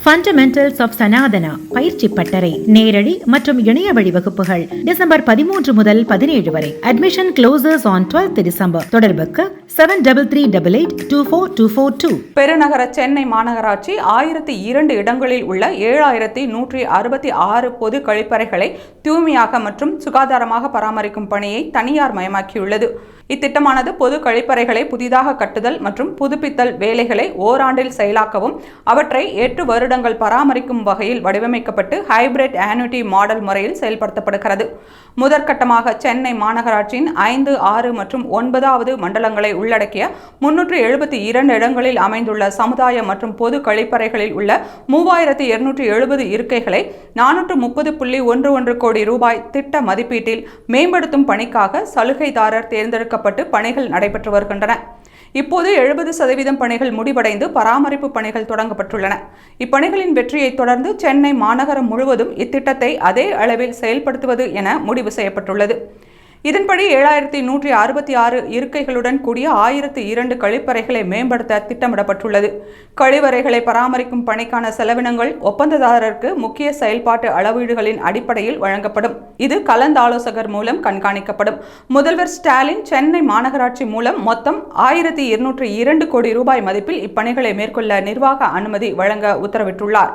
Fundamentals of Sanatana பயிற்சி பட்டறை நேரடி மற்றும் இணைய வழி வகுப்புகள் டிசம்பர் 13 முதல் 17 வரை. Admission closes on 12th December. தொடர்புக்கு 7388242442. பெருநகர சென்னை மாநகராட்சி 1002 இடங்களில் உள்ள 7166 பொது கழிப்பறைகளை தூய்மையாக மற்றும் சுகாதாரமாக பராமரிக்கும் பணியை தனியார் மயமாக்கியுள்ளது. இத்திட்டமானது பொது கழிப்பறைகளை புதிதாக கட்டுதல் மற்றும் புதுப்பித்தல் வேலைகளை ஓராண்டில் செயலாக்கவும் அவற்றை 8 வருடங்கள் பராமரிக்கும் வகையில் வடிவமைக்கப்பட்டு ஹைபிரிட் ஆனுட்டி மாடல் முறையில் செயல்படுத்தப்படுகிறது. முதற்கட்டமாக சென்னை மாநகராட்சியின் 5, 6 மற்றும் 9வது மண்டலங்களை உள்ளடக்கிய 372 இடங்களில் அமைந்துள்ள சமுதாய மற்றும் பொது கழிப்பறைகளில் உள்ள 3270 இருக்கைகளை 430.11 கோடி ரூபாய் திட்ட மதிப்பீட்டில் மேம்படுத்தும் பணிக்காக சலுகைதாரர் தேர்ந்தெடுக்கப்பட்டு பணிகள் நடைபெற்று வருகின்றன. இப்போது 70% பணிகள் முடிவடைந்து பராமரிப்பு பணிகள் தொடங்கப்பட்டுள்ளன. இப்பணிகளின் வெற்றியை தொடர்ந்து சென்னை மாநகரம் முழுவதும் இத்திட்டத்தை அதே அளவில் செயல்படுத்துவது என முடிவு செய்யப்பட்டுள்ளது. இதன்படி 7166 இருக்கைகளுடன் கூடிய 1002 கழிப்பறைகளை மேம்படுத்த திட்டமிடப்பட்டுள்ளது. கழிவறைகளை பராமரிக்கும் பணிக்கான செலவினங்கள் ஒப்பந்ததாரருக்கு முக்கிய செயல்பாட்டு அளவீடுகளின் அடிப்படையில் வழங்கப்படும். இது கலந்தாலோசகர் மூலம் கண்காணிக்கப்படும். முதல்வர் ஸ்டாலின் சென்னை மாநகராட்சி மூலம் மொத்தம் 1202 கோடி ரூபாய் மதிப்பில் இப்பணிகளை மேற்கொள்ள நிர்வாக அனுமதி வழங்க உத்தரவிட்டுள்ளார்.